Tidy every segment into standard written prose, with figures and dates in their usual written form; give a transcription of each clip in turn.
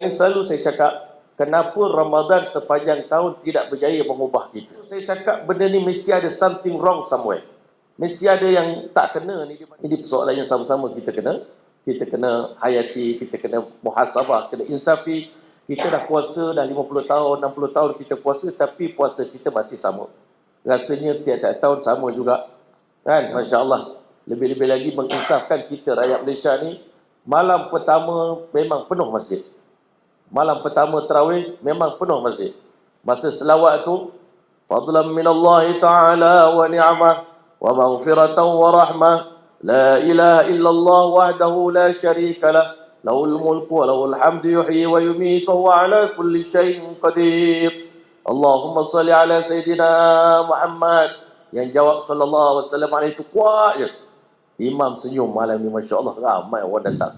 Selalu saya cakap, kenapa Ramadan sepanjang tahun tidak berjaya mengubah kita? Saya cakap benda ni mesti ada something wrong somewhere. Mesti ada yang tak kena ni. Ini persoalan yang sama-sama kita kena hayati, kita kena muhasabah, kena insafi. Kita dah puasa dah 50 tahun, 60 tahun kita puasa, tapi puasa kita masih sama. Rasanya tiap-tiap tahun sama juga. Kan? Masya Allah. Lebih-lebih lagi menginsafkan kita rakyat Malaysia ni, malam pertama memang penuh masjid. Malam pertama tarawih memang penuh masjid. Masa selawat tu, fadlan minallahi ta'ala wa ni'mah wa maghfiratan wa rahmah. La ilaha illallah wahdahu la syarika lah. Lahul mulku wa lahul hamdu yuhyi wa yumiitu wa ala kulli syai'in qadir. Allahumma salli ala Sayyidina Muhammad. Yang jawab sallallahu alaihi wasallam itu kuat je. Imam senyum malam ni, Masya Allah, ramai orang datang.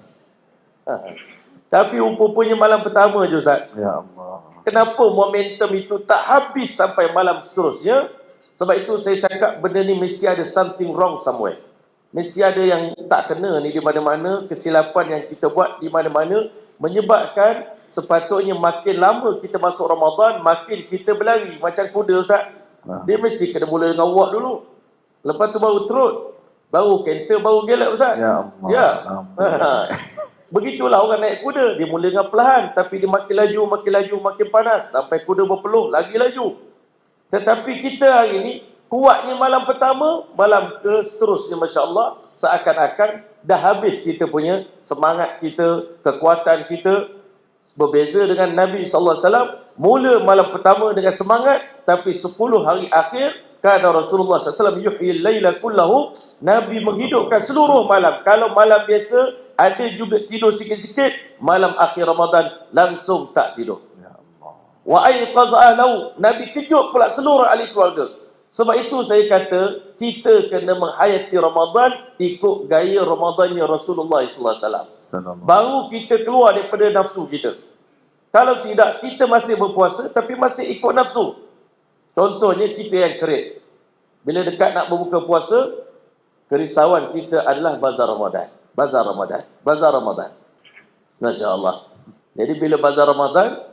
Tapi rupanya malam pertama je, Ustaz. Ya Allah. Kenapa momentum itu tak habis sampai malam seterusnya? Sebab itu saya cakap benda ni mesti ada something wrong somewhere. Mesti ada yang tak kena ni di mana-mana. Kesilapan yang kita buat di mana-mana menyebabkan sepatutnya makin lama kita masuk Ramadan, makin kita berlari macam kuda, Ustaz. Dia mesti kena mula dengan walk dulu. Lepas tu baru trot. Baru canter, baru gelap, Ustaz. Ya Allah. Ya. Begitulah orang naik kuda. Dia mula dengan perlahan, tapi dia makin laju, makin panas. Sampai kuda berpeluh, lagi laju. Tetapi kita hari ini, kuatnya malam pertama, malam ke seterusnya, Masya Allah, seakan-akan dah habis kita punya semangat kita, kekuatan kita. Berbeza dengan Nabi SAW, mula malam pertama dengan semangat, tapi 10 hari akhir, kata Rasulullah SAW, yuhyil layla kullahu, Nabi menghidupkan seluruh malam. Kalau malam biasa, ada juga tidur sikit-sikit, malam akhir Ramadan langsung tak tidur. Ya Allah. Wa ayqaz ahlahu, Nabi kejut pula seluruh ahli keluarga. Sebab itu saya kata kita kena menghayati Ramadan ikut gaya Ramadannya Rasulullah SAW. Baru kita keluar daripada nafsu kita. Kalau tidak, kita masih berpuasa tapi masih ikut nafsu. Contohnya kita yang kerik. Bila dekat nak berbuka puasa, kerisauan kita adalah bazar Ramadan. Bazar Ramadan, bazar Ramadan. Masya Allah. Jadi bila bazar Ramadan,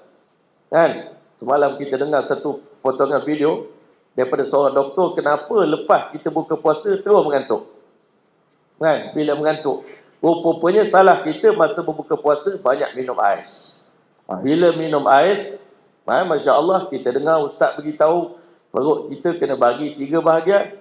kan, semalam kita dengar satu potongan video daripada seorang doktor, kenapa lepas kita buka puasa terus mengantuk. Kan, bila mengantuk. Rupanya salah kita masa berbuka puasa banyak minum ais. Bila minum ais, Masya Allah, kita dengar ustaz beritahu perut kita kena bagi 3 bahagian.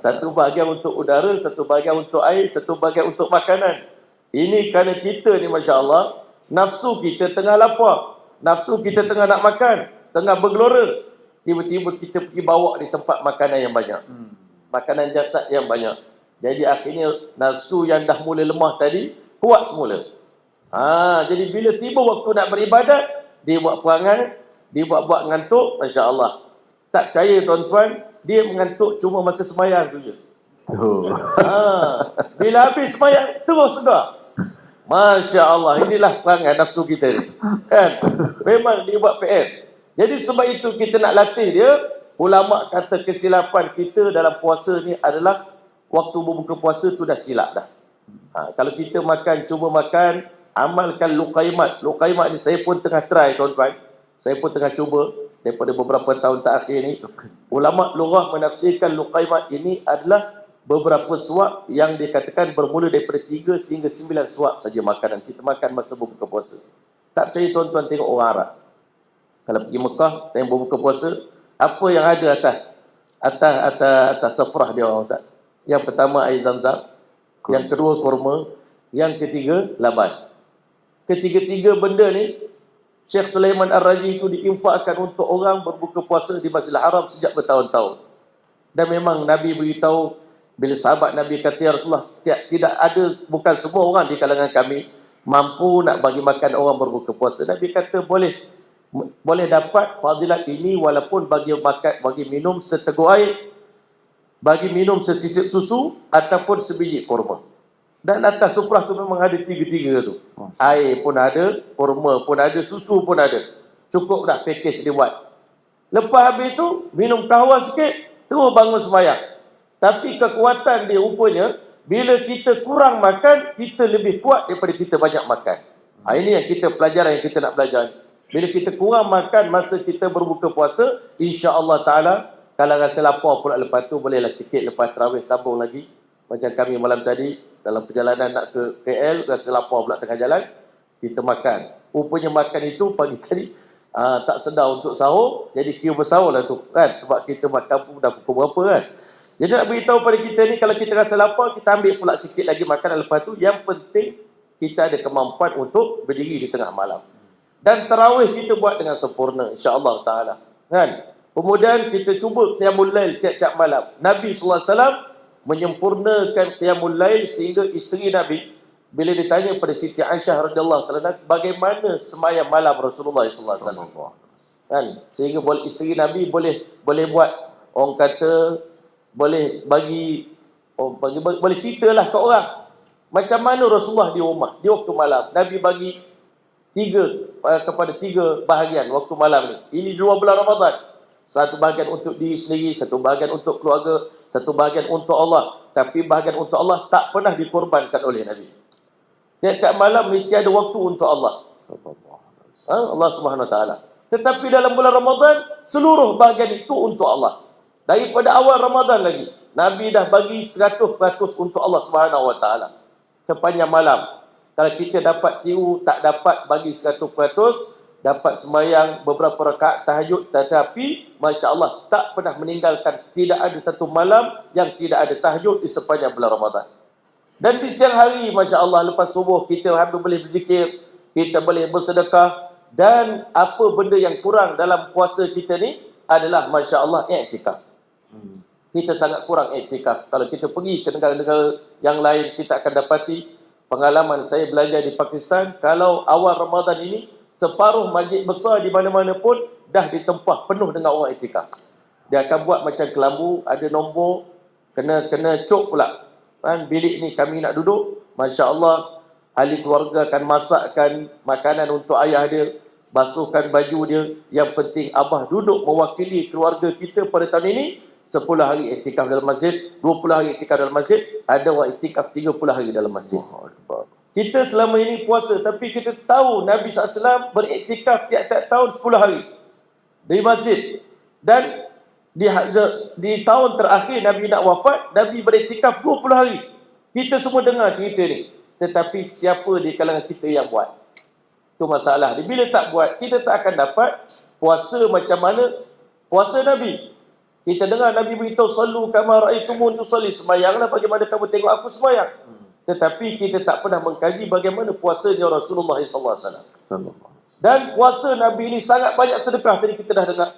Satu bahagian untuk udara, satu bahagian untuk air, satu bahagian untuk makanan. Ini kerana kita ni, Masya Allah, nafsu kita tengah lapar, nafsu kita tengah nak makan, tengah bergelora. Tiba-tiba kita pergi bawa di tempat makanan yang banyak, makanan jasad yang banyak. Jadi akhirnya nafsu yang dah mula lemah tadi kuat semula. Jadi bila tiba waktu nak beribadat, dia buat perangai, dia buat ngantuk. Masya Allah. Tak percaya tuan-tuan, dia mengantuk cuma masa semayang tu je. Bila habis semayang, terus sedar. Masya Allah, inilah perangai nafsu kita ni. Kan? Memang dia buat PR. Jadi sebab itu kita nak latih dia. Ulama kata kesilapan kita dalam puasa ni adalah waktu berbuka puasa tu dah silap dah. Kalau kita makan, cuba makan, amalkan luqaimat. Luqaimat ni saya pun tengah try, tuan-tuan. Saya pun tengah cuba daripada beberapa tahun terakhir ni. Ulama lughah menafsirkan luqaimat ini adalah beberapa suap yang dikatakan bermula daripada 3 sehingga 9 suap saja makanan kita makan masa berbuka puasa. Tak percaya tuan-tuan tengok orang Arab. Kalau pergi Mekah, yang berbuka puasa, apa yang ada atas safrah dia orang, Ustaz? Yang pertama air zam-zam, yang kedua kurma, yang ketiga laban. Ketiga-tiga benda ni Syekh Sulaiman Ar-Raji itu diinfakkan untuk orang berbuka puasa di Masjidil Haram sejak bertahun-tahun. Dan memang Nabi beritahu, bila sahabat Nabi kata, ya Rasulullah, tidak ada, bukan semua orang di kalangan kami mampu nak bagi makan orang berbuka puasa. Nabi kata boleh dapat fadilat ini walaupun bagi makan, bagi minum seteguk air, bagi minum sesisip susu ataupun sebiji kurma. Dan atas suprah tu memang ada 3-3 tu. Air pun ada, kurma pun ada, susu pun ada. Cukup dah package dia buat. Lepas habis tu, minum kahwa sikit, terus bangun sembahyang. Tapi kekuatan dia rupanya, bila kita kurang makan, kita lebih kuat daripada kita banyak makan. Ini yang kita pelajaran yang kita nak belajar. Bila kita kurang makan masa kita berbuka puasa, insya-Allah taala kalau rasa lapar pula lepas tu bolehlah sikit lepas tarawih sambung lagi. Macam kami malam tadi dalam perjalanan nak ke KL, rasa lapar pula tengah jalan, kita makan. Rupanya makan itu pagi tadi tak sedar untuk sahur, jadi kira bersahur lah tu kan, sebab kita makan pun dah pukul berapa kan. Jadi nak beritahu pada kita ni, kalau kita rasa lapar, kita ambil pula sikit lagi makanan lepas tu. Yang penting kita ada kemampuan untuk berdiri di tengah malam. Dan tarawih kita buat dengan sempurna, insya-Allah taala. Kan? Kemudian kita cuba qiyamul lail tiap-tiap malam. Nabi sallallahu alaihi wasallam menyempurnakan qiyamul lail sehingga isteri Nabi bila ditanya pada Siti Aisyah radhiyallahu taala bagaimana sembahyang malam Rasulullah sallallahu alaihi wasallam. Kan? Sehingga isteri Nabi boleh buat, orang kata boleh boleh ceritalah ke orang macam mana Rasulullah di rumah di waktu malam. Nabi bagi kepada tiga bahagian waktu malam ni. Ini 2 bulan Ramadan. Satu bahagian untuk diri sendiri, satu bahagian untuk keluarga, satu bahagian untuk Allah. Tapi bahagian untuk Allah tak pernah dikorbankan oleh Nabi. Tiap-tiap malam mesti ada waktu untuk Allah. Allah Subhanahu Wa Taala. Tetapi dalam bulan Ramadan, seluruh bahagian itu untuk Allah. Daripada awal Ramadan lagi, Nabi dah bagi 100% untuk Allah Subhanahu Wa Taala. Sepanjang malam. Kalau kita dapat tiru, tak dapat bagi 100%, dapat sembahyang beberapa rakaat tahajud, tetapi Masya Allah tak pernah meninggalkan. Tidak ada satu malam yang tidak ada tahajud di sepanjang bulan Ramadan. Dan di siang hari Masya Allah lepas subuh kita hampir boleh berzikir, kita boleh bersedekah. Dan apa benda yang kurang dalam puasa kita ni adalah Masya Allah iktikaf. Kita sangat kurang iktikaf. Kalau kita pergi ke negara-negara yang lain, kita akan dapati pengalaman saya belajar di Pakistan, kalau awal Ramadan ini separuh masjid besar di mana-mana pun dah ditempah penuh dengan orang iktikaf. Dia akan buat macam kelambu, ada nombor, kena cok pula. Kan, bilik ni kami nak duduk, Masya Allah, ahli keluarga akan masakkan makanan untuk ayah dia, basuhkan baju dia. Yang penting abah duduk mewakili keluarga kita pada tahun ini, 10 hari iktikaf dalam masjid, 20 hari iktikaf dalam masjid, ada orang iktikaf 30 hari dalam masjid. Kita selama ini puasa, tapi kita tahu Nabi SAW beriktikaf tiap-tiap tahun 10 hari di masjid. Dan di tahun terakhir Nabi nak wafat, Nabi beriktikaf 20 hari. Kita semua dengar cerita ni. Tetapi siapa di kalangan kita yang buat? Itu masalah. Bila tak buat, kita tak akan dapat puasa macam mana puasa Nabi. Kita dengar Nabi beritahu, sallu kama ra'aitumun tusalli, sembahyanglah bagaimana kamu tengok aku sembahyang. Tetapi kita tak pernah mengkaji bagaimana puasanya Rasulullah SAW. Dan puasa Nabi ini sangat banyak sedekah. Tadi kita dah dengar.